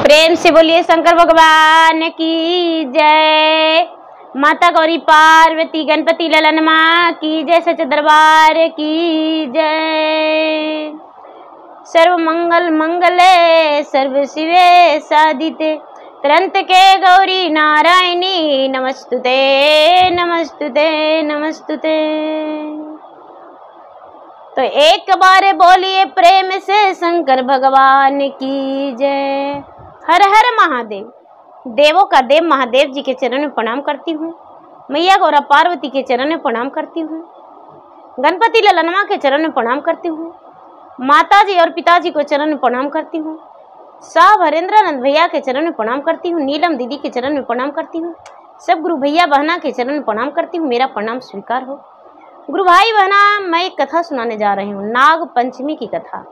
प्रेम से बोलिए शंकर भगवान की जय। माता गौरी पार्वती गणपति ललन माँ की जय। सच दरबार की जय। सर्व मंगल मंगले सर्व शिवे सादिते त्रंत के गौरी नारायणी नमस्तुते नमस्तुते नमस्तुते। तो एक बार बोलिए प्रेम से शंकर भगवान की जय। हर हर महादेव। देवों का देव महादेव जी के चरण में प्रणाम करती हूँ। मैया गौरा पार्वती के चरण में प्रणाम करती हूँ। गणपति ललनमा के चरण में प्रणाम करती हूँ। माता जी और पिताजी को चरण में प्रणाम करती हूँ। साहब हरेंद्रानंद भैया के चरण में प्रणाम करती हूँ। नीलम दीदी के चरण में प्रणाम करती हूँ। सब गुरु भैया बहना के चरण में प्रणाम करती हूँ। मेरा प्रणाम स्वीकार हो। गुरु भाई बहना, मैं एक कथा सुनाने जा रही हूँ, नाग पंचमी की कथा,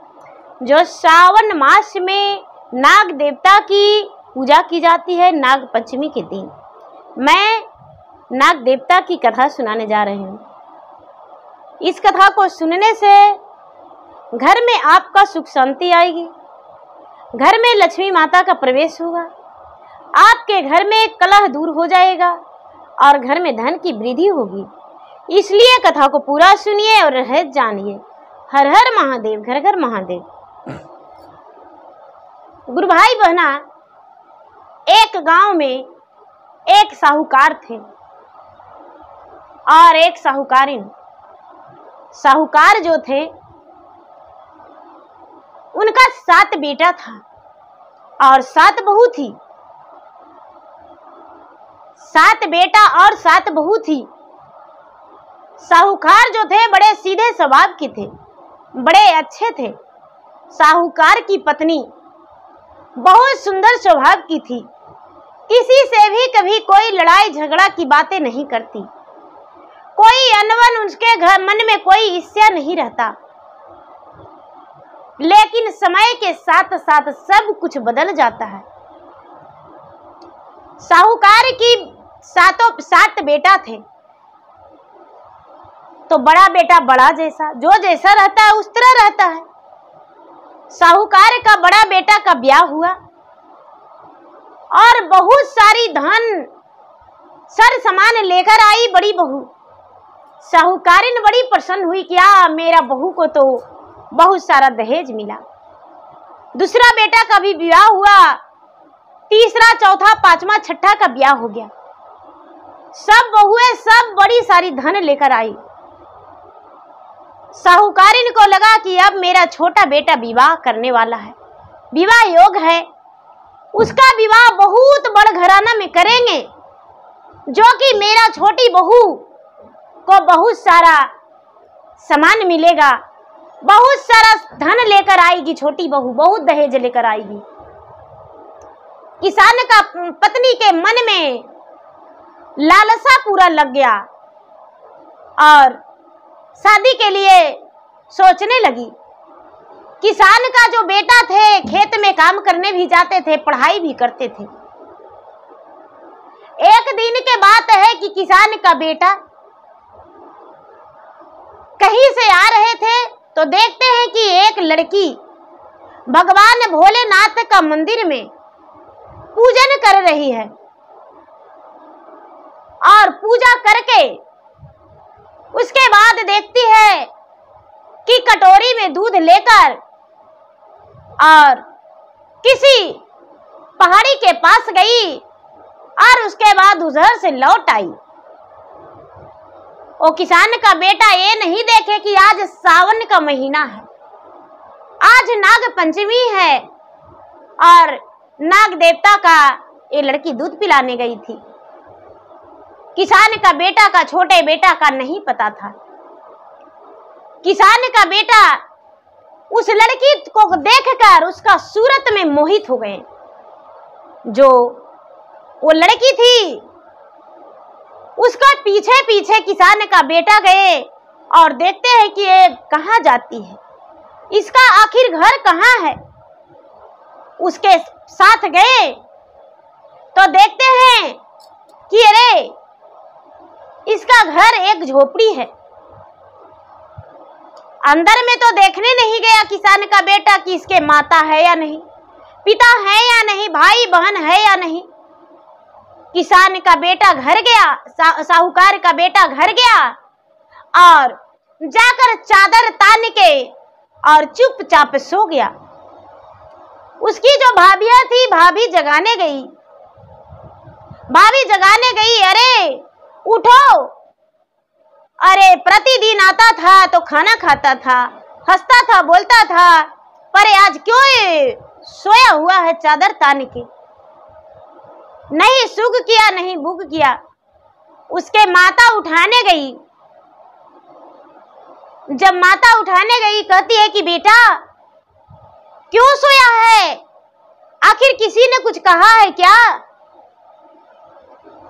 जो सावन मास में नाग देवता की पूजा की जाती है। नाग पंचमी के दिन मैं नाग देवता की कथा सुनाने जा रही हूँ। इस कथा को सुनने से घर में आपका सुख शांति आएगी, घर में लक्ष्मी माता का प्रवेश होगा, आपके घर में कलह दूर हो जाएगा और घर में धन की वृद्धि होगी। इसलिए कथा को पूरा सुनिए और रहस्य जानिए। हर हर महादेव, घर घर महादेव। गुरु भाई बहना, एक गांव में एक साहूकार थे और एक साहूकारिन। साहूकार जो थे उनका 7 बेटा था और 7 बहू थी। 7 बेटा और 7 बहू थी। साहूकार जो थे बड़े सीधे स्वभाव के थे, बड़े अच्छे थे। साहूकार की पत्नी बहुत सुंदर स्वभाव की थी, किसी से भी कभी कोई लड़ाई झगड़ा की बातें नहीं करती, कोई अनबन उसके घर मन में कोई ईर्ष्या नहीं रहता। लेकिन समय के साथ साथ सब कुछ बदल जाता है। साहूकार की 7 बेटा थे, तो बड़ा बेटा बड़ा जैसा, जो जैसा रहता है उस तरह रहता है। साहूकार का बड़ा बेटा का ब्याह हुआ और बहुत सारी धन सर सामान लेकर आई बड़ी बहू। साहूकारिन बड़ी प्रसन्न हुई कि मेरा बहू को तो बहुत सारा दहेज मिला। दूसरा बेटा का भी ब्याह हुआ, तीसरा चौथा पांचवा छठा का ब्याह हो गया। सब बहुएं सब बड़ी सारी धन लेकर आई। साहूकारिन को लगा कि अब मेरा छोटा बेटा विवाह करने वाला है, विवाह योग है, उसका विवाह बहुत बड़ घराना में करेंगे, जो कि मेरा छोटी बहू को बहुत सारा सामान मिलेगा, बहुत सारा धन लेकर आएगी। छोटी बहू बहुत दहेज लेकर आएगी। किसान का पत्नी के मन में लालसा पूरा लग गया और शादी के लिए सोचने लगी। किसान का जो बेटा थे खेत में काम करने भी जाते थे, पढ़ाई भी करते थे। एक दिन के बात है कि किसान का बेटा कहीं से आ रहे थे तो देखते हैं कि एक लड़की भगवान भोलेनाथ का मंदिर में पूजन कर रही है और पूजा करके उसके बाद देखती है कि कटोरी में दूध लेकर और किसी पहाड़ी के पास गई और उसके बाद उधर से लौट आई। वो किसान का बेटा ये नहीं देखे कि आज सावन का महीना है, आज नाग पंचमी है और नाग देवता का ये लड़की दूध पिलाने गई थी। किसान का बेटा का छोटे बेटा का नहीं पता था। किसान का बेटा उस लड़की को देखकर उसका सूरत में मोहित हो गए। जो वो लड़की थी उसका पीछे पीछे किसान का बेटा गए और देखते हैं कि ये कहाँ जाती है, इसका आखिर घर कहाँ है। उसके साथ गए तो देखते हैं कि अरे इसका घर एक झोपड़ी है। अंदर में तो देखने नहीं गया किसान का बेटा कि इसके माता है या नहीं, पिता है या नहीं, भाई बहन है या नहीं। किसान का बेटा घर गया, साहूकार का बेटा घर गया और जाकर चादर तान के और चुपचाप सो गया। उसकी जो भाभियां थी, भाभी जगाने गई। भाभी जगाने गई, अरे उठो। अरे प्रतिदिन आता था तो खाना खाता था, हंसता था, बोलता था, पर आज क्यों सोया हुआ है चादर तान के। नहीं सुख किया, नहीं भूख किया। उसके माता उठाने गई। जब माता उठाने गई, कहती है कि बेटा क्यों सोया है, आखिर किसी ने कुछ कहा है क्या।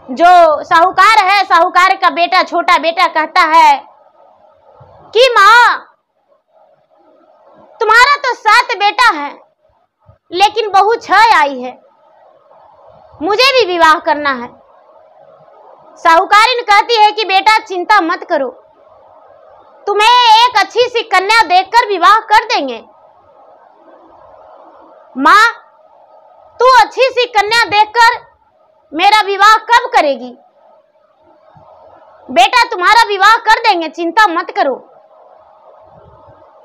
जो साहूकार है, साहूकार का बेटा, छोटा बेटा कहता है कि माँ तुम्हारा तो 7 बेटा है, लेकिन बहू 6 आई है, मुझे भी विवाह करना है। साहूकारिन कहती है कि बेटा चिंता मत करो, तुम्हें एक अच्छी सी कन्या देखकर विवाह कर देंगे। माँ तू अच्छी सी कन्या देखकर मेरा विवाह कब करेगी। बेटा तुम्हारा विवाह कर देंगे, चिंता मत करो।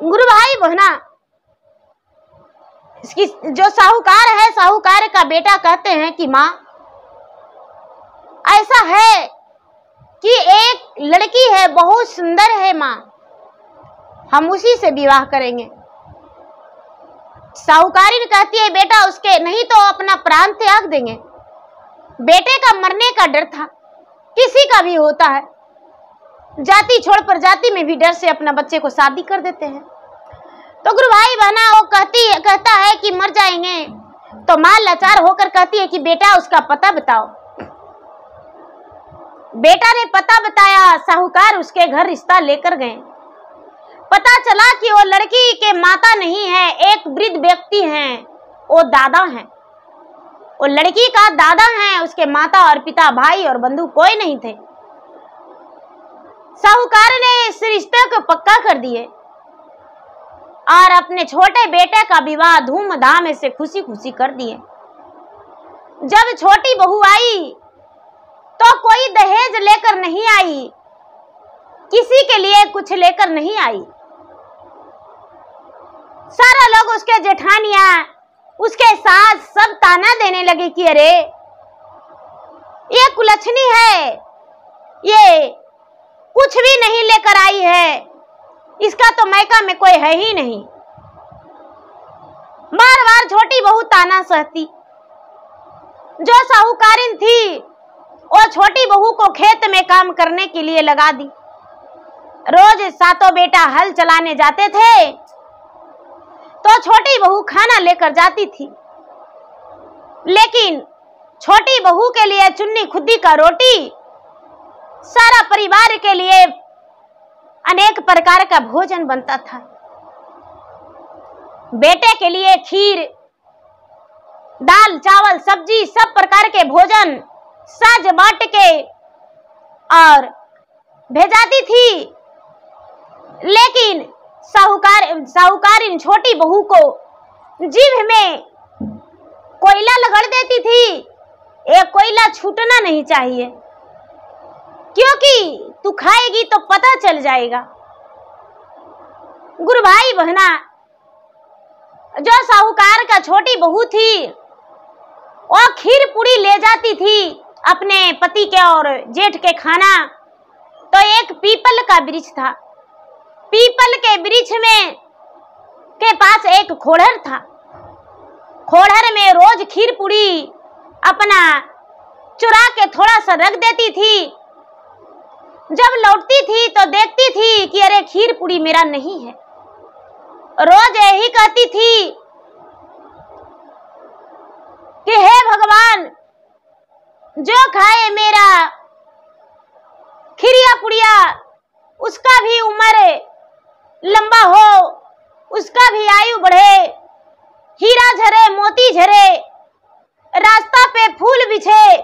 गुरु भाई बहना, इसकी जो साहूकार है, साहूकार का बेटा कहते हैं कि माँ ऐसा है कि एक लड़की है, बहुत सुंदर है माँ, हम उसी से विवाह करेंगे। साहूकारिन कहती है बेटा उसके नहीं तो अपना प्राण त्याग देंगे। बेटे का मरने का डर था, किसी का भी होता है, जाति छोड़ पर जाति में भी डर से अपना बच्चे को शादी कर देते हैं। तो गुरु भाई बहना वो कहता है कि मर जाएंगे। तो मां लाचार होकर कहती है कि बेटा उसका पता बताओ। बेटा ने पता बताया, साहूकार उसके घर रिश्ता लेकर गए। पता चला कि वो लड़की के माता नहीं है, एक वृद्ध व्यक्ति हैं, वो दादा हैं। वो लड़की का दादा हैं, उसके माता और पिता, भाई और बंधु कोई नहीं थे। साहूकार ने इस रिश्ते को पक्का कर दिए और अपने छोटे बेटे का विवाह धूमधाम से खुशी खुशी कर दिए। जब छोटी बहू आई तो कोई दहेज लेकर नहीं आई, किसी के लिए कुछ लेकर नहीं आई। सारा लोग, उसके जेठानियां, उसके सास सब ताना देने लगे कि अरे ये कुलच्छनी है, ये कुछ भी नहीं लेकर आई है, इसका तो मैका में कोई है ही नहीं। बार बार छोटी बहू ताना सहती। जो साहूकारिन थी वो छोटी बहू को खेत में काम करने के लिए लगा दी। रोज 7 बेटा हल चलाने जाते थे तो छोटी बहू खाना लेकर जाती थी, लेकिन छोटी बहू के लिए चुन्नी खुद्दी का रोटी, सारा परिवार के लिए अनेक प्रकार का भोजन बनता था। बेटे के लिए खीर, दाल, चावल, सब्जी, सब प्रकार के भोजन साज बांट के और भेजाती थी। लेकिन साहूकारिन छोटी बहू को जीभ में कोयला लगड़ देती थी। ये कोयला छूटना नहीं चाहिए, क्योंकि तू खाएगी तो पता चल जाएगा। गुरु भाई बहना, जो साहूकार का छोटी बहू थी वो खीर पूरी ले जाती थी अपने पति के और जेठ के खाना। तो एक पीपल का वृक्ष था, पीपल के वृक्ष में के पास एक खोड़र था। खोड़र में रोज खीर पूरी अपना चुरा के थोड़ा सा रख देती थी। जब लौटती थी तो देखती थी कि अरे खीर पूरी मेरा नहीं है। रोज यही कहती थी कि हे भगवान, जो खाए मेरा खीरिया पुड़िया उसका भी उम्र लंबा हो, उसका भी आयु बढ़े, हीरा झरे मोती झरे, रास्ता पे फूल बिछे,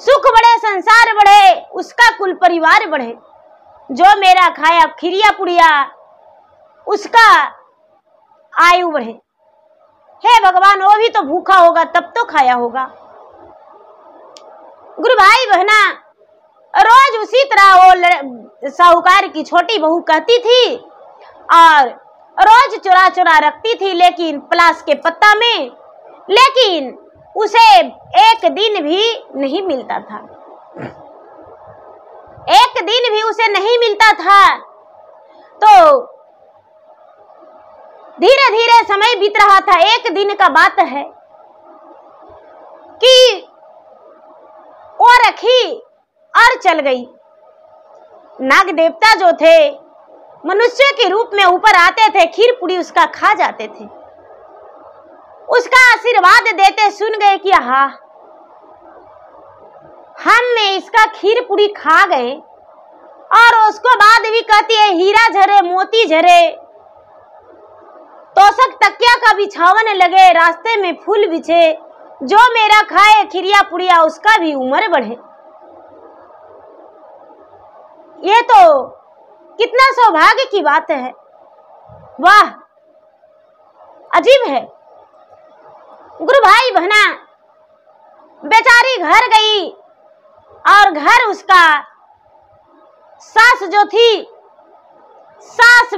सुख बढ़े संसार बढ़े, उसका कुल परिवार बढ़े। जो मेरा खाया खीरिया पुड़िया उसका आयु बढ़े। हे भगवान, वो भी तो भूखा होगा तब तो खाया होगा। गुरु भाई बहना, रोज उसी तरह वो साहूकार की छोटी बहू कहती थी और रोज चुरा चुरा रखती थी, लेकिन पलाश के पत्ता में, लेकिन उसे एक दिन भी नहीं मिलता था, एक दिन भी उसे नहीं मिलता था। तो धीरे धीरे समय बीत रहा था। एक दिन का बात है कि वो रखी और चल गई। नाग देवता जो थे मनुष्य के रूप में ऊपर आते थे, खीर पूरी उसका खा जाते थे, उसका आशीर्वाद देते सुन गए कि हाँ, हम इसका खीर पूरी खा गए। और उसको बाद भी कहती है, हीरा झरे मोती झरे, तोशक तकिया का बिछावन लगे, रास्ते में फूल बिछे, जो मेरा खाए खिरिया पुड़िया उसका भी उम्र बढ़े। ये तो कितना सौभाग्य की बात है, वाह, अजीब है। गुरु भाई बहना, बेचारी घर गई और घर उसका सास जो थी, सास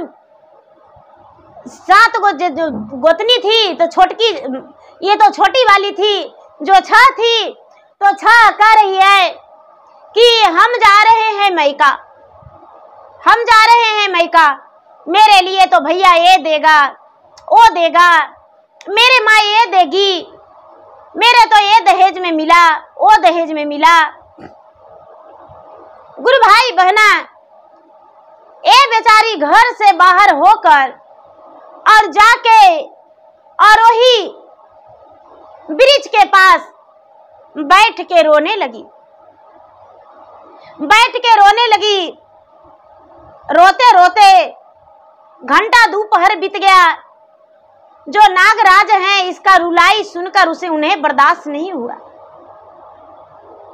7 गोतनी थी, तो छोटकी, ये तो छोटी वाली थी, जो 6 थी, तो 6 कह रही है कि हम जा रहे हैं मैका, हम जा रहे हैं मैका, मेरे लिए तो भैया ये देगा वो देगा, मेरे माँ ये देगी, मेरे तो ये दहेज में मिला वो दहेज में मिला। गुरु भाई बहना, ये बेचारी घर से बाहर होकर और जाके और वही ब्रिज के पास बैठ के रोने लगी, बैठ के रोने लगी। रोते रोते घंटा दोपहर बीत गया। जो नागराज हैं, इसका रुलाई सुनकर उन्हें बर्दाश्त नहीं हुआ।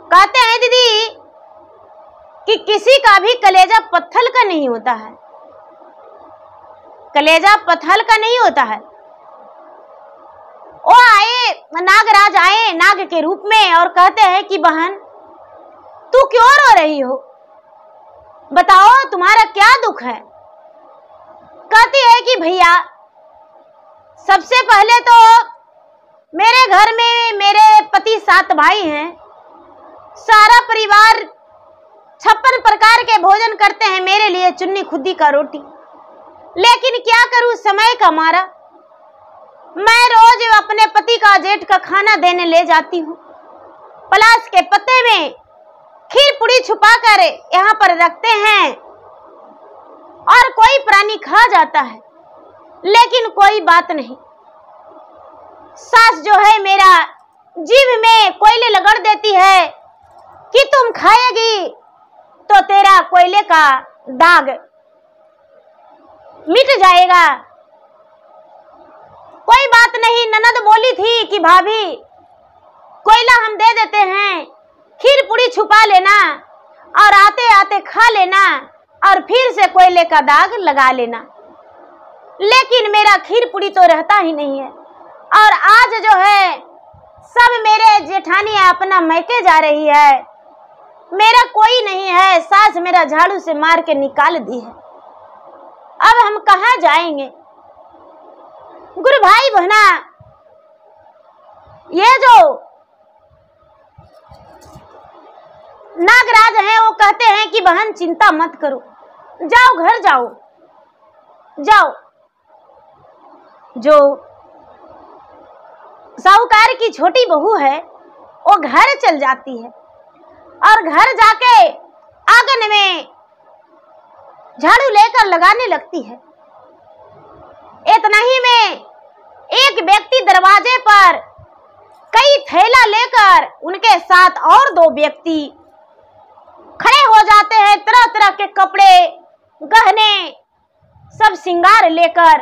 कहते हैं दीदी कि किसी का भी कलेजा पत्थर का नहीं होता है, कलेजा पत्थर का नहीं होता है। वो आए, नागराज आए नाग के रूप में और कहते हैं कि बहन, तू क्यों रो रही हो, बताओ तुम्हारा क्या दुख है। कहती है कि भैया, सबसे पहले तो मेरे घर में मेरे पति 7 भाई हैं, सारा परिवार 56 प्रकार के भोजन करते हैं, मेरे लिए चुन्नी खुदी का रोटी, लेकिन क्या करूं, समय का मारा मैं रोज अपने पति का जेठ का खाना देने ले जाती हूँ। पलाश के पत्ते में खीर पूरी छुपा कर यहाँ पर रखते हैं और कोई प्राणी खा जाता है, लेकिन कोई बात नहीं। सास जो है मेरा जीभ में कोयले लगड़ देती है कि तुम खाएगी तो तेरा कोयले का दाग मिट जाएगा। कोई बात नहीं, ननद बोली थी कि भाभी कोयला हम दे देते हैं, खीर पूरी छुपा लेना और आते आते खा लेना और फिर से कोयले का दाग लगा लेना, लेकिन मेरा खीर पूरी तो रहता ही नहीं है। और आज जो है सब मेरे जेठानी अपना मैके जा रही है, मेरा कोई नहीं है, सास मेरा झाड़ू से मार के निकाल दी है, अब हम कहाँ जाएंगे। गुरु भाई बहना, ये जो नागराज हैं वो कहते हैं कि बहन चिंता मत करो, जाओ घर जाओ, जाओ। जो साहूकार की छोटी बहू है वो घर चल जाती है और घर जाके आंगन में झाड़ू लेकर लगाने लगती है। इतना ही में एक व्यक्ति दरवाजे पर कई थैला लेकर उनके साथ और 2 व्यक्ति खड़े हो जाते हैं, तरह तरह के कपड़े गहने सब श्रृंगार लेकर,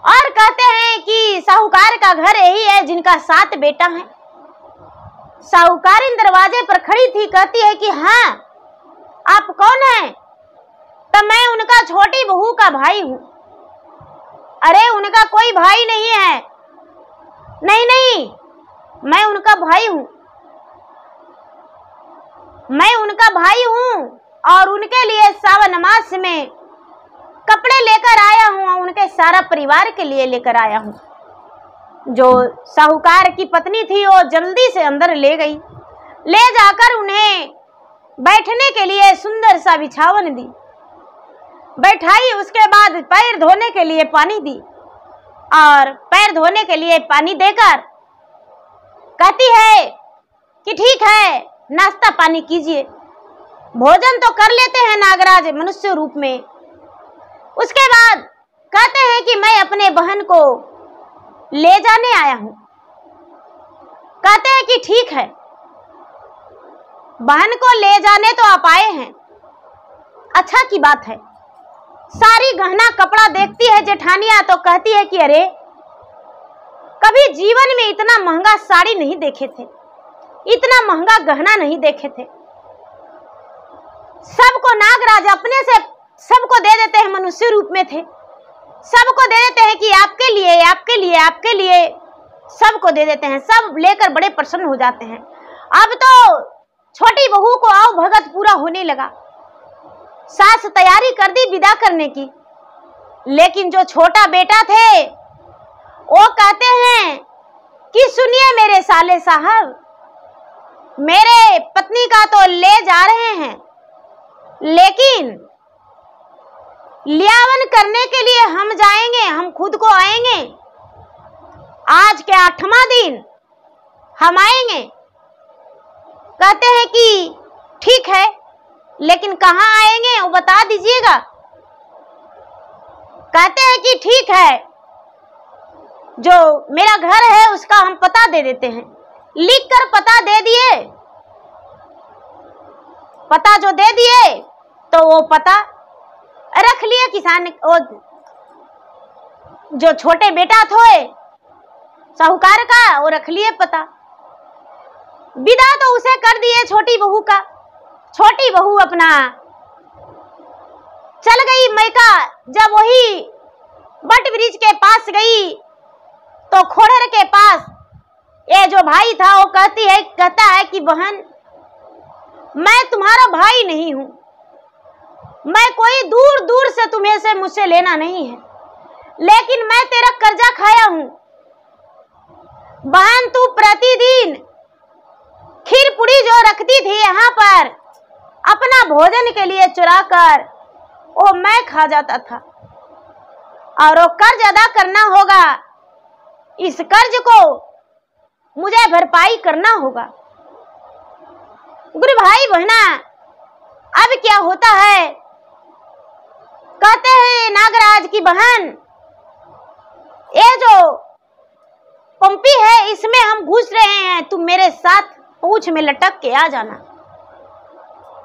और कहते हैं कि साहूकार का घर यही है जिनका 7 बेटा है। साहूकारिन दरवाजे पर खड़ी थी, कहती है कि हाँ आप कौन हैं? तो मैं उनका छोटी बहू का भाई हूँ। अरे उनका कोई भाई नहीं है। नहीं नहीं, मैं उनका भाई हूं, मैं उनका भाई हूं और उनके लिए सावन मास में कपड़े लेकर आया हूं और उनके सारा परिवार के लिए लेकर आया हूं। जो साहूकार की पत्नी थी वो जल्दी से अंदर ले गई, ले जाकर उन्हें बैठने के लिए सुंदर सा बिछावन दी, बैठाई। उसके बाद पैर धोने के लिए पानी दी और पैर धोने के लिए पानी देकर कहती है कि ठीक है, नाश्ता पानी कीजिए, भोजन तो कर लेते हैं नागराज मनुष्य रूप में। उसके बाद कहते हैं कि मैं अपने बहन को ले जाने आया हूं। कहते हैं कि ठीक है, बहन को ले जाने तो आप आए हैं, अच्छा की बात है। सारी गहना कपड़ा देखती है जेठानिया तो कहती है कि अरे कभी जीवन में इतना महंगा साड़ी नहीं देखे थे, इतना महंगा गहना नहीं देखे थे। सबको नागराज अपने से सबको दे देते हैं, मनुष्य रूप में थे, सबको दे देते हैं कि आपके लिए आपके लिए आपके लिए, सबको दे देते हैं। सब लेकर बड़े प्रसन्न हो जाते हैं। अब तो छोटी बहू को आओ भगत पूरा होने लगा। सास तैयारी कर दी विदा करने की, लेकिन जो छोटा बेटा थे वो कहते हैं कि सुनिए मेरे साले साहब, मेरे पत्नी का तो ले जा रहे हैं, लेकिन लियावन करने के लिए हम जाएंगे, हम खुद को आएंगे। आज के 8वां दिन हम आएंगे। कहते हैं कि ठीक है, लेकिन कहाँ आएंगे वो बता दीजिएगा। कहते हैं कि ठीक है, जो मेरा घर है उसका हम पता दे देते हैं। लिखकर पता दे दिए, पता जो दे दिए तो वो पता रख लिए किसान। वो जो छोटे बेटा थे साहूकार का, वो रख लिए पता। विदा तो उसे कर दिए छोटी बहू का। छोटी बहू अपना चल गई मैका। जब वही बट ब्रिज के पास गई तो खोड़र के पास ये जो भाई था वो कहता है कि बहन, मैं तुम्हारा भाई नहीं हूं, मैं कोई दूर दूर से तुम्हें से मुझसे लेना नहीं है, लेकिन मैं तेरा कर्जा खाया हूं। बहन, तू प्रतिदिन खीर पूरी जो रखती थी यहाँ पर अपना भोजन के लिए चुरा कर, वो मैं खा जाता था और वो कर्ज अदा करना होगा। इस कर्ज को मुझे भरपाई करना होगा। गुरु भाई बहना, अब क्या होता है? कहते हैं नागराज की बहन, ये जो पंपी है इसमें हम घुस रहे हैं, तुम मेरे साथ पूंछ में लटक के आ जाना।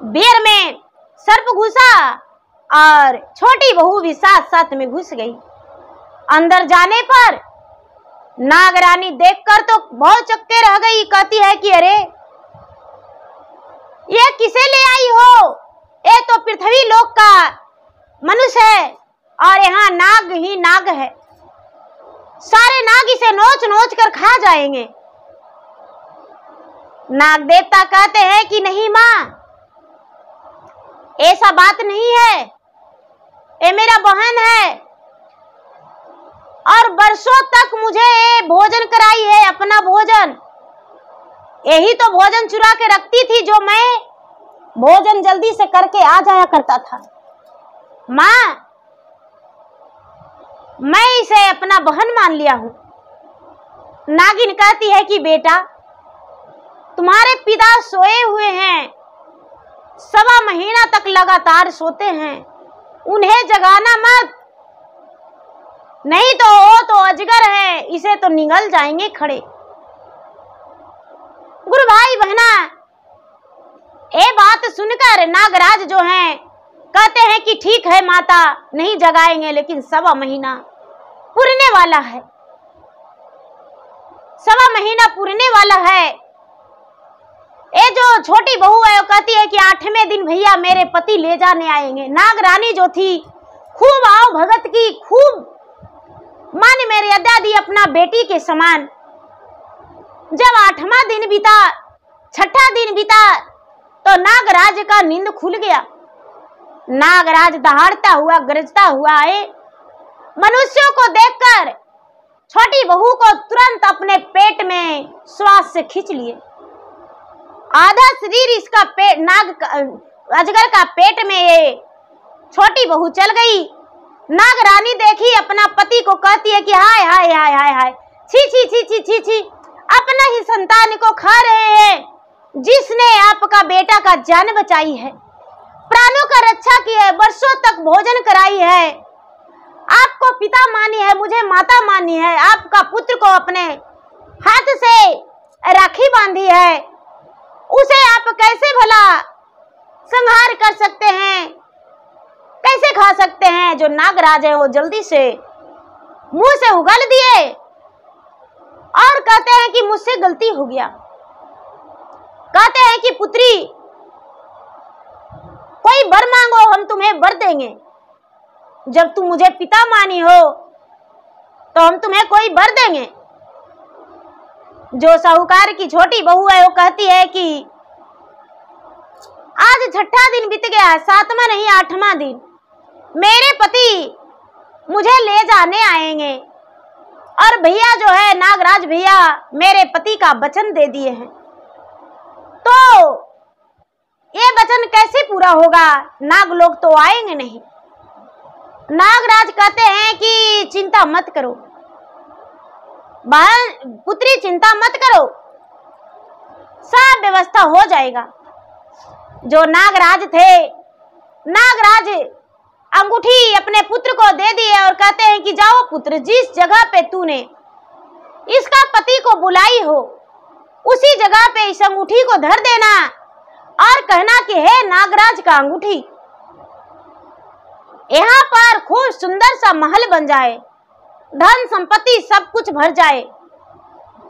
बेर में सर्प घुसा और छोटी बहू भी साथ साथ में घुस गई। अंदर जाने पर नागरानी देखकर तो बहुत चक्के रह गई। कहती है कि अरे ये किसे ले आई हो? ये तो पृथ्वी लोक का मनुष्य है और यहाँ नाग ही नाग है, सारे नाग इसे नोच नोच कर खा जाएंगे। नाग देवता कहते हैं कि नहीं माँ, ऐसा बात नहीं है, ये मेरा बहन है और बरसों तक मुझे भोजन कराई है, अपना भोजन। यही तो भोजन चुरा के रखती थी जो मैं भोजन जल्दी से करके आ जाया करता था। माँ, मैं इसे अपना बहन मान लिया हूं। नागिन कहती है कि बेटा, तुम्हारे पिता सोए हुए हैं, 1.25 महीना तक लगातार सोते हैं, उन्हें जगाना मत, नहीं तो वो तो अजगर है, इसे तो निगल जाएंगे खड़े। गुरु भाई बहना, ये बात सुनकर नागराज जो हैं कहते हैं कि ठीक है माता, नहीं जगाएंगे, लेकिन 1.25 महीना पूरने वाला है, 1.25 महीना पूरने वाला है। ये जो छोटी बहू है वो कहती है कि 8वें दिन भैया मेरे पति ले जाने आएंगे। नागरानी जो थी खूब आओ भगत की, खूब माँ ने मर्यादा दी अपना बेटी के समान। जब 8वां दिन बीता, 6ठा दिन बीता, तो नागराज का नींद खुल गया। नागराज दहाड़ता हुआ, गरजता हुआ आए। मनुष्यों को देखकर छोटी बहू को तुरंत अपने पेट में श्वास से खींच लिए। आधा शरीर इसका पेट, अजगर का पेट में ये छोटी बहू चल गई। नागरानी देखी अपना पति को, कहती है कि हाय हाय हाय हाय हाय, छी छी छी छी छी छी, अपना ही संतान को खा रहे हैं जिसने आपका बेटा का जान बचाई है, प्राणों का रक्षा की है, वर्षों तक भोजन कराई है, आपको पिता मानी है, मुझे माता मानी है, आपका पुत्र को अपने हाथ से राखी बांधी है, उसे आप कैसे भला संहार कर सकते हैं, कैसे खा सकते हैं। जो नागराज है वो जल्दी से मुंह से उगल दिए और कहते हैं कि मुझसे गलती हो गया। कहते हैं कि पुत्री, कोई वर मांगो, हम तुम्हें वर देंगे। जब तुम मुझे पिता मानी हो तो हम तुम्हें कोई वर देंगे। जो साहूकार की छोटी बहू है वो कहती है कि आज 6ठा दिन बीत गया, 7वां नहीं 8वां दिन, मेरे पति मुझे ले जाने आएंगे और भैया जो है नागराज भैया मेरे पति का वचन दे दिए हैं, तो ये वचन कैसे पूरा होगा, नाग लोग तो आएंगे नहीं। नागराज कहते हैं कि चिंता मत करो पुत्री, चिंता मत करो, सब व्यवस्था हो जाएगा। जो नागराज थे, नागराज अंगूठी अपने पुत्र को दे दिए और कहते हैं कि जाओ पुत्र, जिस जगह पे तूने इसका पति को बुलाई हो उसी जगह पे इस अंगूठी को धर देना और कहना कि हे नागराज का अंगूठी, यहाँ पर खूब सुंदर सा महल बन जाए, धन संपत्ति सब कुछ भर जाए,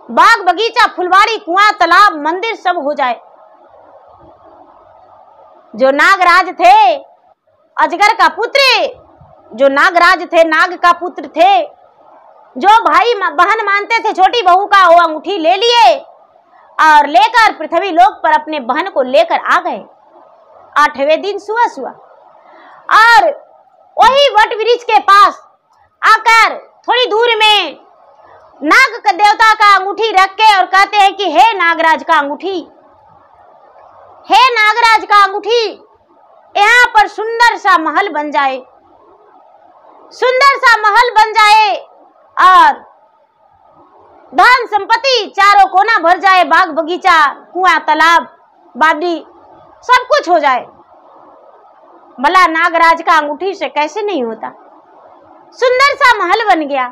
बाग बगीचा फुलवाड़ी कुआं तालाब मंदिर सब हो जाए। जो नागराज थे, अजगर का पुत्र, जो नागराज थे, नाग का पुत्र थे, जो भाई बहन मानते थे छोटी बहू का, वो अंगूठी ले लिए और लेकर पृथ्वी लोक पर अपने बहन को लेकर आ गए। 8वें दिन सुबह सुबह और वही वट वृक्ष के पास आकर थोड़ी दूर में नाग का देवता का अंगूठी रख के और कहते हैं कि हे नागराज का अंगूठी, हे नागराज का अंगूठी, यहाँ पर सुंदर सा महल बन जाए, सुंदर सा महल बन जाए और धन संपत्ति चारों कोना भर जाए, बाग बगीचा कुआं तालाब बावड़ी सब कुछ हो जाए। भला नागराज का अंगूठी से कैसे नहीं होता। सुंदर सा महल बन गया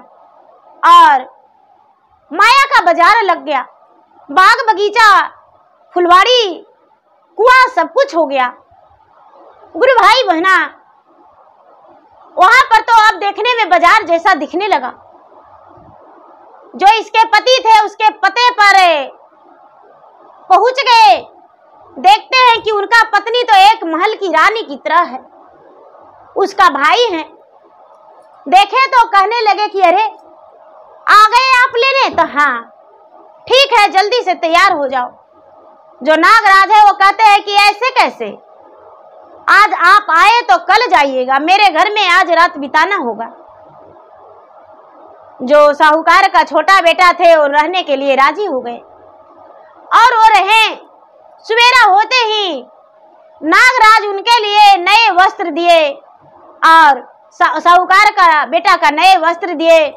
और माया का बाजार लग गया, बाग बगीचा फुलवाड़ी कुआं सब कुछ हो गया। गुरु भाई बहना, वहां पर तो अब देखने में बाजार जैसा दिखने लगा। जो इसके पति थे उसके पते पर पहुंच गए, देखते हैं कि उनका पत्नी तो एक महल की रानी की तरह है, उसका भाई है। देखे तो कहने लगे कि अरे आ गए आप लेने, तो हाँ ठीक है, जल्दी से तैयार हो जाओ। जो नागराज है वो कहते हैं कि ऐसे कैसे, आज आप आए तो कल जाइएगा, मेरे घर में आज रात बिताना होगा। जो साहूकार का छोटा बेटा थे वो रहने के लिए राजी हो गए और वो रहे। सवेरा होते ही नागराज उनके लिए नए वस्त्र दिए और साहूकार का बेटा का नए वस्त्र दिए,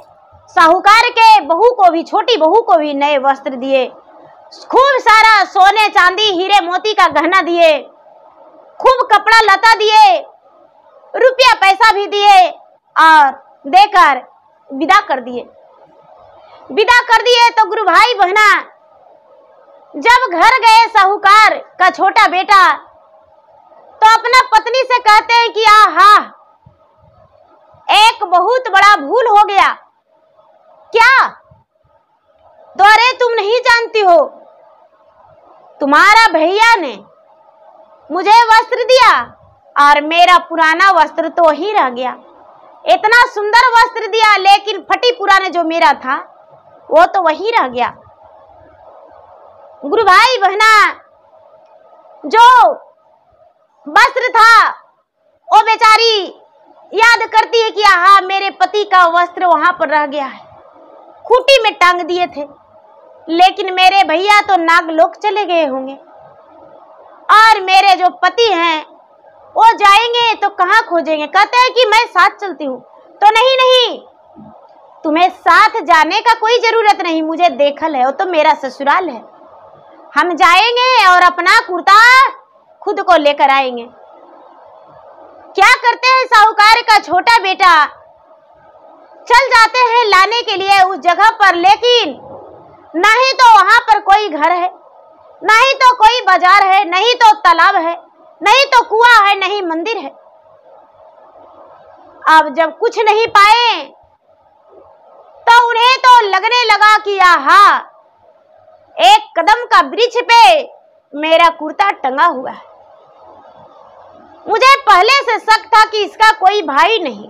साहूकार के बहू को भी, छोटी बहू को भी नए वस्त्र दिए, खूब सारा सोने चांदी हीरे मोती का गहना दिए, खूब कपड़ा लता दिए, रुपया पैसा भी दिए और देकर विदा कर दिए। विदा कर दिए तो गुरु भाई बहना जब घर गए साहूकार का छोटा बेटा तो अपना पत्नी से कहते हैं कि आहा, एक बहुत बड़ा भूल हो गया। क्या? तो अरे तुम नहीं जानती हो, तुम्हारा भैया ने मुझे वस्त्र दिया और मेरा पुराना वस्त्र तो ही रह गया। इतना सुंदर वस्त्र दिया, लेकिन फटी पुराने जो मेरा था वो तो वही रह गया। गुरु भाई बहना, जो वस्त्र था वो बेचारी याद करती है कि हाँ मेरे पति का वस्त्र वहां पर रह गया है, खूंटी में टांग दिए थे, लेकिन मेरे भैया तो नागलोक चले गए होंगे और मेरे जो पति हैं वो जाएंगे तो कहाँ खोजेंगे। कहते हैं कि मैं साथ चलती हूँ, तो नहीं नहीं, तुम्हें साथ जाने का कोई जरूरत नहीं, मुझे देखल है, वो तो मेरा ससुराल है, हम जाएंगे और अपना कुर्ता खुद को लेकर आएंगे। क्या करते हैं साहूकार का छोटा बेटा, चल जाते हैं लाने के लिए उस जगह पर, लेकिन नहीं तो वहां पर कोई घर है, नहीं तो कोई बाजार है, नहीं तो तालाब है, नहीं तो कुआं है, नहीं मंदिर है। अब जब कुछ नहीं पाए तो उन्हें तो लगने लगा कि आहा, एक कदम का वृक्ष पे मेरा कुर्ता टंगा हुआ है। मुझे पहले से शक था कि इसका कोई भाई नहीं,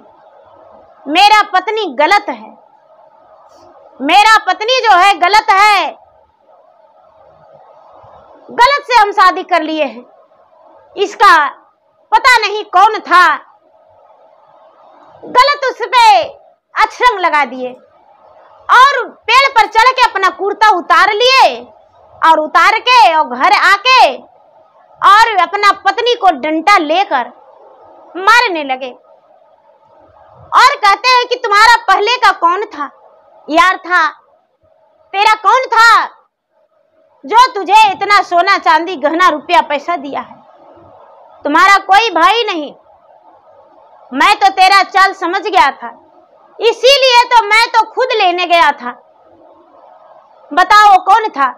मेरा पत्नी गलत है, मेरा पत्नी जो है गलत है, गलत से हम शादी कर लिए हैं। इसका पता नहीं कौन था, गलत उस पे अक्षरंग लगा दिए और पेड़ पर चढ़ के अपना कुर्ता उतार लिए और उतार के और घर आके और अपना पत्नी को डंडा लेकर मारने लगे और कहते हैं कि तुम्हारा पहले का कौन था यार, था तेरा कौन था जो तुझे इतना सोना चांदी गहना रुपया पैसा दिया है, तुम्हारा कोई भाई नहीं। मैं तो तेरा चाल समझ गया था, इसीलिए तो मैं तो खुद लेने गया था, बताओ कौन था।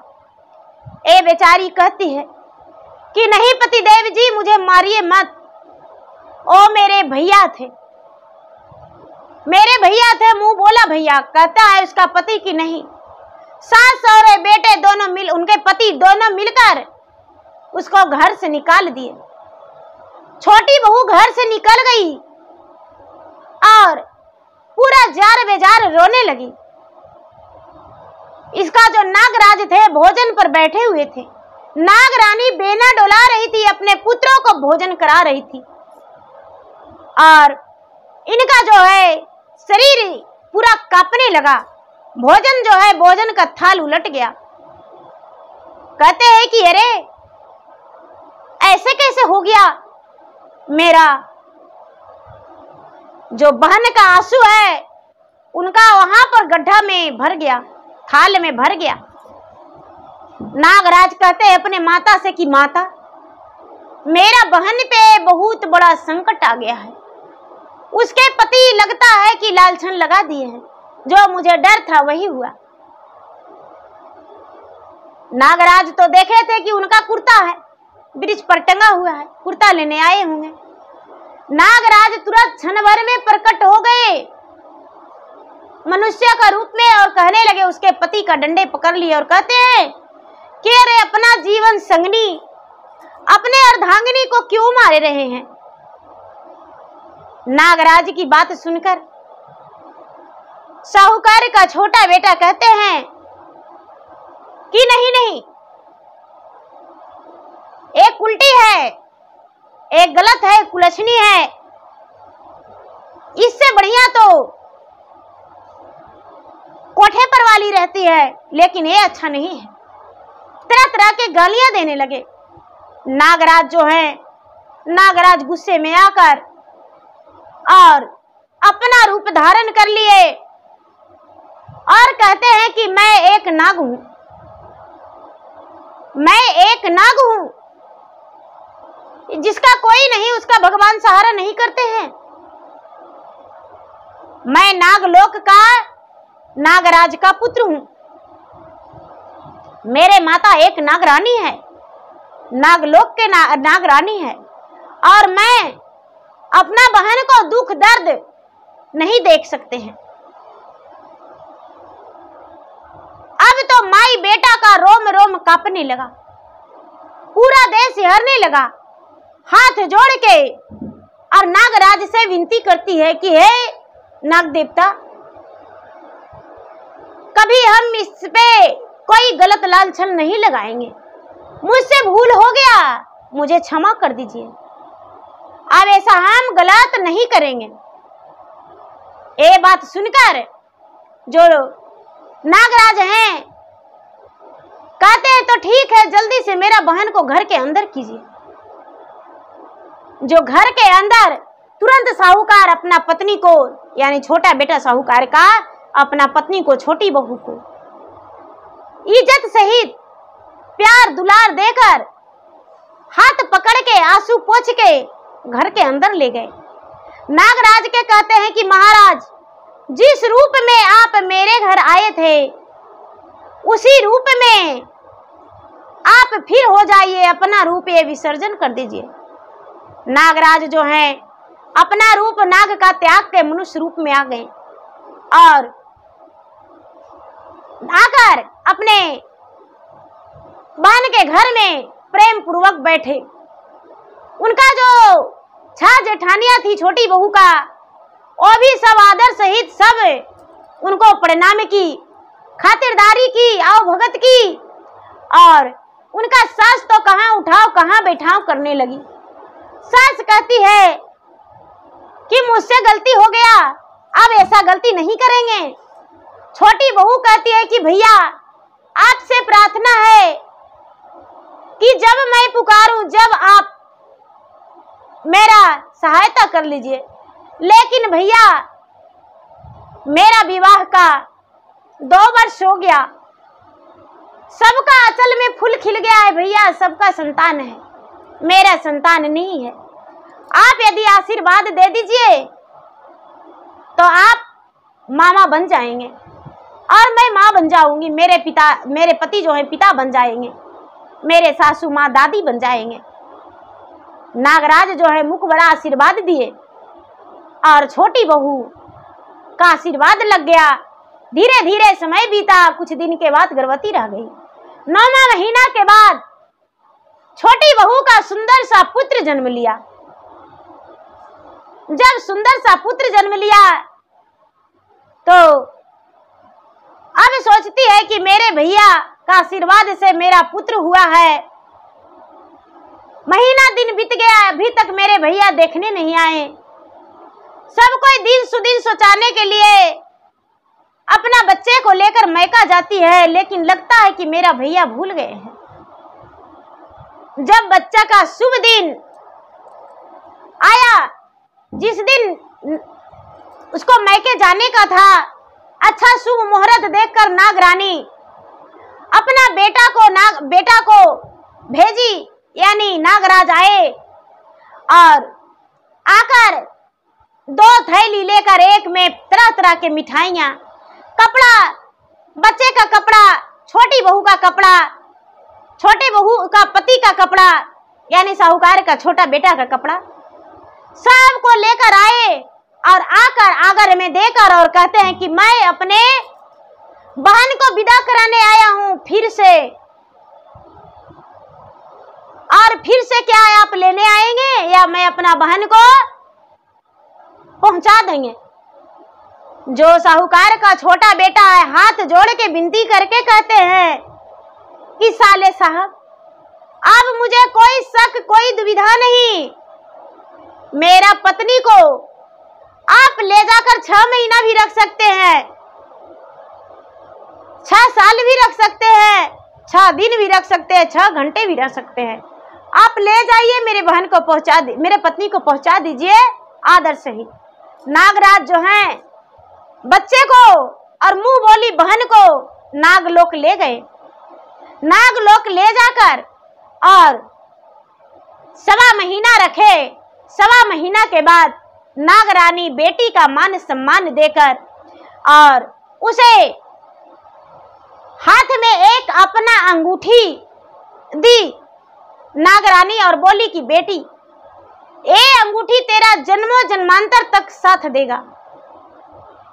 ए बेचारी कहती है कि नहीं पतिदेव जी, मुझे मारिए मत, ओ मेरे भैया थे, मेरे भैया थे। मुंह बोला भैया, कहता है उसका पति की नहीं, सास और बेटे दोनों मिल, उनके पति दोनों मिलकर उसको घर से निकाल दिए। छोटी बहू घर से निकल गई और पूरा जार बेजार रोने लगी। इसका जो नागराज थे भोजन पर बैठे हुए थे, नागरानी बेना डोला रही थी, अपने पुत्रों को भोजन करा रही थी और इनका जो है शरीर पूरा कांपने लगा, भोजन जो है भोजन का थाल उलट गया। कहते हैं कि अरे ऐसे कैसे हो गया, मेरा जो बहन का आंसू है उनका वहां पर गड्ढा में भर गया, थाल में भर गया। नागराज कहते हैं अपने माता से कि माता, मेरा बहन पे बहुत बड़ा संकट आ गया है, उसके पति लगता है कि लालछन लगा दिए हैं, जो मुझे डर था वही हुआ। नागराज तो देखे थे कि उनका कुर्ता है, ब्रिज पर टंगा हुआ है, कुर्ता लेने आए होंगे। नागराज तुरंत क्षण भर में प्रकट हो गए मनुष्य का रूप में और कहने लगे, उसके पति का डंडे पकड़ लिए और कहते हैं कि अरे अपना जीवन संगनी, अपने अर्धांगिनी को क्यों मारे रहे हैं। नागराज की बात सुनकर साहूकार का छोटा बेटा कहते हैं कि नहीं नहीं, एक उल्टी है, एक गलत है, कुलछनी है, इससे बढ़िया तो कोठे पर वाली रहती है, लेकिन ये अच्छा नहीं है। तरह तरह के गालियां देने लगे। नागराज जो है, नागराज गुस्से में आकर और अपना रूप धारण कर लिए और कहते हैं कि मैं एक नाग हूं, मैं एक नाग हूं, जिसका कोई नहीं, उसका भगवान सहारा नहीं करते हैं। मैं नागलोक का नागराज का पुत्र हूं, मेरे माता एक नागरानी है, नागलोक के नागरानी है, और मैं अपना बहन को दुख दर्द नहीं देख सकते हैं। अब तो माई बेटा का रोम रोम कांपने लगा, पूरा देश हिलने लगा। हाथ जोड़ के और नागराज से विनती करती है कि हे नाग देवता, कभी हम इस पे कोई गलत लालछन नहीं लगाएंगे। मुझसे भूल हो गया, मुझे क्षमा कर दीजिए। अब ऐसा हम गलत नहीं करेंगे। ये बात सुनकर जो नागराज हैं कहते हैं तो ठीक है, जल्दी से मेरा बहन को घर के अंदर कीजिए। जो घर के अंदर तुरंत साहूकार अपना पत्नी को, यानी छोटा बेटा साहूकार का अपना पत्नी को, छोटी बहू को इज्जत सहित प्यार दुलार देकर हाथ पकड़ के आंसू पोंछ के घर के अंदर ले गए। नागराज के कहते हैं कि महाराज, जिस रूप में आप मेरे घर आए थे उसी रूप में आप फिर हो जाइए, अपना रूप ये विसर्जन कर दीजिए। नागराज जो हैं अपना रूप नाग का त्याग के मनुष्य रूप में आ गए और आकर अपने बहन के घर में प्रेम पूर्वक बैठे। उनका जो 6 जेठानियां थी छोटी बहू का, वो भी सब आदर सहित सब उनको प्रणाम की, खातिरदारी की, आओ भगत की, और उनका सास तो कहाँ उठाओ कहाँ बैठाओ करने लगी। सास कहती है कि मुझसे गलती हो गया, अब ऐसा गलती नहीं करेंगे। छोटी बहू कहती है कि भैया आपसे प्रार्थना है कि जब मैं पुकारूं जब आप मेरा सहायता कर लीजिए। लेकिन भैया मेरा विवाह का 2 वर्ष हो गया, सबका अचल में फूल खिल गया है भैया, सबका संतान है, मेरा संतान नहीं है। आप यदि आशीर्वाद दे दीजिए तो आप मामा बन जाएंगे और मैं माँ बन जाऊंगी, मेरे पति जो है पिता बन जाएंगे, मेरे सासू माँ दादी बन जाएंगे। नागराज जो है मुख बड़ा आशीर्वाद दिए और छोटी बहू का आशीर्वाद लग गया। धीरे धीरे समय बीता, कुछ दिन के बाद गर्भवती रह गई। 9वां महीना के बाद छोटी बहू का सुंदर सा पुत्र जन्म लिया। जब सुंदर सा पुत्र जन्म लिया तो अब सोचती है कि मेरे भैया का आशीर्वाद से मेरा पुत्र हुआ है। महीना दिन बीत गया, अभी तक मेरे भैया देखने नहीं आए। सब कोई दिन सुदिन सोचाने के लिए अपना बच्चे को लेकर मैका जाती है, लेकिन लगता है कि मेरा भैया भूल गए हैं। जब बच्चा का शुभ दिन आया, जिस दिन उसको मैके जाने का था, अच्छा शुभ मुहूर्त देखकर नागरानी अपना बेटा को भेजी, यानी नागराज आए और आकर 2 थैली लेकर, एक में तरह तरह के मिठाइयाँ, कपड़ा, बच्चे का कपड़ा, छोटी बहू का कपड़ा, छोटे बहू का पति का कपड़ा, यानी साहूकार का छोटा बेटा का कपड़ा, सब को लेकर आए और आकर आगर में देकर और कहते हैं कि मैं अपने बहन को विदा कराने आया हूं फिर से। और फिर से क्या आप लेने आएंगे या मैं अपना बहन को पहुंचा देंगे? जो साहूकार का छोटा बेटा है हाथ जोड़ के विनती करके कहते हैं कि साले साहब, अब मुझे कोई शक कोई दुविधा नहीं, मेरा पत्नी को आप ले जाकर 6 महीना भी रख सकते हैं, 6 साल भी रख सकते हैं, 6 दिन भी रख सकते हैं, 6 घंटे भी रख सकते हैं। आप ले जाइए, मेरे बहन को पहुंचा दी, मेरे पत्नी को पहुंचा दीजिए आदर सहित। नागराज जो हैं बच्चे को और मुंह बोली बहन को नागलोक ले गए। नागलोक ले जाकर और 1.25 महीना रखे। 1.25 महीना के बाद नागरानी बेटी का मान सम्मान देकर और उसे हाथ में एक अपना अंगूठी दी नागरानी और बोली कि बेटी, ये अंगूठी तेरा जन्मों जन्मांतर तक साथ देगा,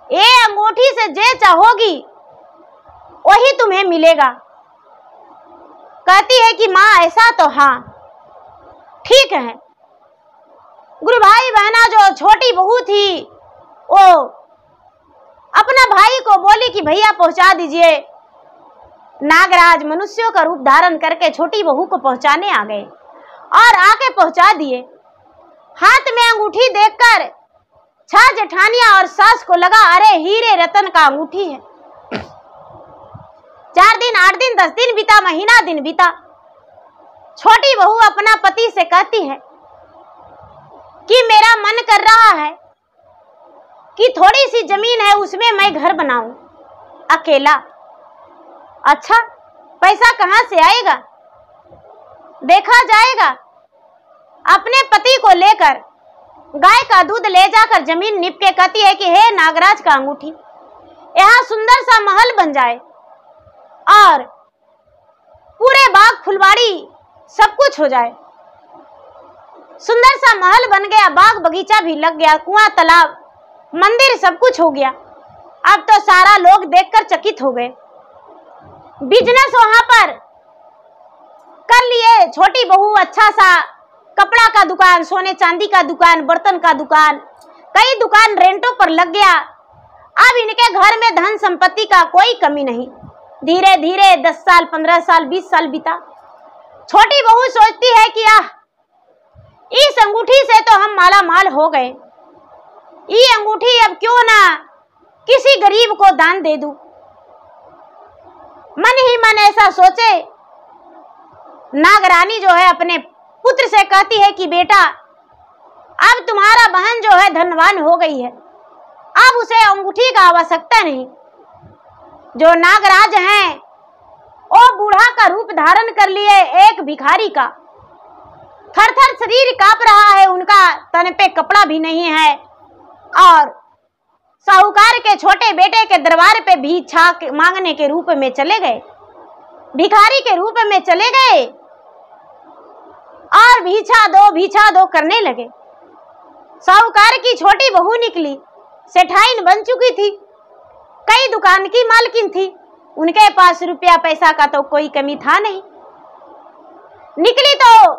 ये अंगूठी से जे चाहोगी वही तुम्हें मिलेगा। कहती है कि माँ ऐसा तो हाँ ठीक है। गुरु भाई बहना जो छोटी बहू थी वो अपना भाई को बोली कि भैया पहुंचा दीजिए। नागराज मनुष्यों का रूप धारण करके छोटी बहू को पहुंचाने आ गए और आके पहुंचा दिए। हाथ में अंगूठी देखकर छह जेठानियां और सास को लगा अरे हीरे रतन का अंगूठी है। 4 दिन 8 दिन 10 दिन बीता, महीना दिन बीता। छोटी बहू अपना पति से कहती है कि मेरा मन कर रहा है कि थोड़ी सी जमीन है उसमें मैं घर बनाऊं अकेला। अच्छा, पैसा कहां से आएगा, देखा जाएगा। अपने पति को लेकर गाय का दूध ले जाकर जमीन नीप के कहती है कि हे नागराज का अंगूठी, यहाँ सुंदर सा महल बन जाए और पूरे बाग फुलवाड़ी सब कुछ हो जाए। सुंदर सा महल बन गया, बाग बगीचा भी लग गया, कुआं तालाब मंदिर सब कुछ हो गया। अब तो सारा लोग देखकर चकित हो गए। बिजनेस वहां पर कर लिए। छोटी बहू अच्छा सा कपड़ा का दुकान, सोने चांदी का दुकान, बर्तन का दुकान, कई दुकान रेंटों पर लग गया। अब इनके घर में धन संपत्ति का कोई कमी नहीं। धीरे धीरे 10 साल 15 साल 20 साल बीता। छोटी बहू सोचती है कि इस अंगूठी से तो हम माला माल हो गए, ये अंगूठी अब क्यों ना किसी गरीब को दान दे दूं। मन ही मन ऐसा सोचे। नागरानी जो है अपने पुत्र से कहती है कि बेटा अब तुम्हारा बहन जो है धनवान हो गई है, अब उसे अंगूठी का आवश्यकता नहीं। जो नागराज हैं वो बूढ़ा का रूप धारण कर लिए एक भिखारी का। थर थर शरीर कांप रहा है उनका, तन पे कपड़ा भी नहीं है और साहूकार के छोटे बेटे के दरबार पे भिक्षा मांगने के रूप में चले गए, भिखारी के रूप में चले गए और भिक्षा दो करने लगे। साहूकार की छोटी बहू निकली, सेठाइन बन चुकी थी, कई दुकान की मालकिन थी, उनके पास रुपया पैसा का तो कोई कमी था नहीं। निकली तो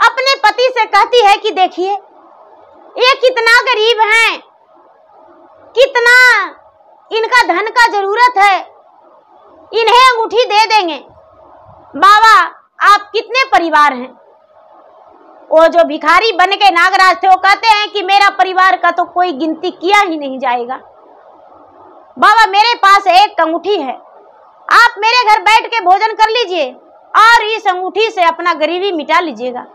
अपने पति से कहती है कि देखिए ये कितना गरीब हैं, कितना इनका धन का जरूरत है, इन्हें अंगूठी दे देंगे। बाबा आप कितने परिवार हैं? वो जो भिखारी बन के नागराज थे वो कहते हैं कि मेरा परिवार का तो कोई गिनती किया ही नहीं जाएगा। बाबा मेरे पास एक अंगूठी है, आप मेरे घर बैठ के भोजन कर लीजिए और इस अंगूठी से अपना गरीबी मिटा लीजिएगा।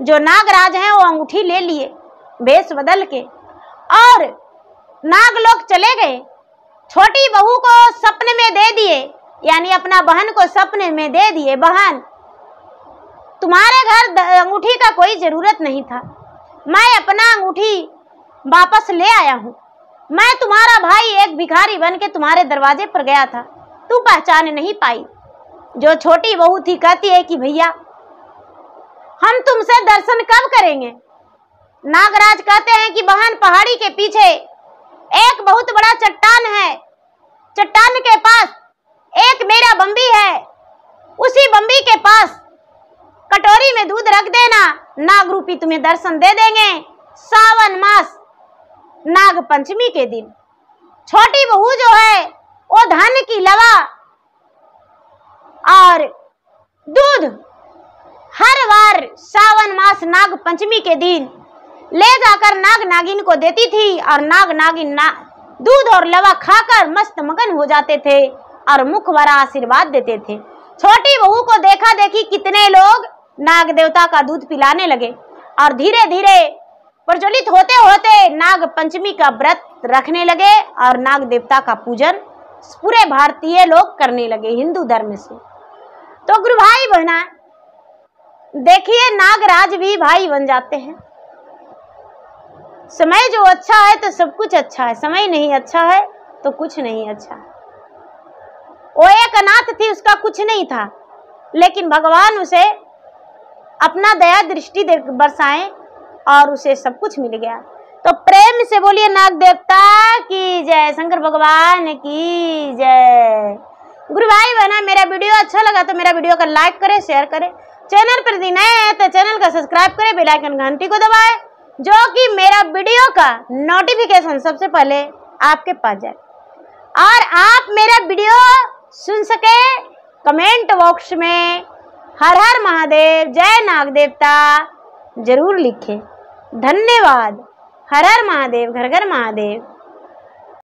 जो नागराज हैं वो अंगूठी ले लिए भेष बदल के और नागलोक चले गए। छोटी बहू को सपने में दे दिए, यानी अपना बहन को सपने में दे दिए, बहन तुम्हारे घर अंगूठी का कोई जरूरत नहीं था, मैं अपना अंगूठी वापस ले आया हूँ। मैं तुम्हारा भाई एक भिखारी बन के तुम्हारे दरवाजे पर गया था, तू पहचान नहीं पाई। जो छोटी बहू थी कहती है कि भैया हम तुमसे दर्शन कब करेंगे? नागराज कहते हैं कि बहन पहाड़ी के पीछे एक बहुत बड़ा चट्टान है, चट्टान के पास एक मेरा बम्बी है, उसी बम्बी के पास कटोरी में दूध रख देना, नाग रूपी तुम्हें दर्शन दे देंगे। सावन मास नाग पंचमी के दिन छोटी बहू जो है वो धान की लवा और दूध हर बार सावन मास नाग पंचमी के दिन ले जाकर नाग नागिन को देती थी और नाग नागिन दूध और लवा खाकर मस्त मगन हो जाते थे और मुख भरा आशीर्वाद देते थे। छोटी बहू को देखा देखी कितने लोग नाग देवता का दूध पिलाने लगे और धीरे धीरे प्रज्वलित होते होते नाग पंचमी का व्रत रखने लगे और नाग देवता का पूजन पूरे भारतीय लोग करने लगे हिंदू धर्म से। तो गुरु भाई बहना देखिए नागराज भी भाई बन जाते हैं। समय जो अच्छा है तो सब कुछ अच्छा है, समय नहीं अच्छा है तो कुछ नहीं अच्छा है। वो एक अनाथ थी, उसका कुछ नहीं था, लेकिन भगवान उसे अपना दया दृष्टि बरसाए और उसे सब कुछ मिल गया। तो प्रेम से बोलिए नाग देवता की जय, शंकर भगवान की जय। गुरु भाई बहना मेरा वीडियो अच्छा लगा तो मेरा वीडियो को लाइक करें, शेयर करें। चैनल पर यदि नए हैं तो चैनल का सब्सक्राइब करें, बेल आइकन घंटी को दबाएं, जो कि मेरा वीडियो का नोटिफिकेशन सबसे पहले आपके पास जाए और आप मेरा वीडियो सुन सके। कमेंट बॉक्स में हर हर महादेव, जय नाग देवता जरूर लिखें। धन्यवाद। हर हर महादेव, घर घर महादेव।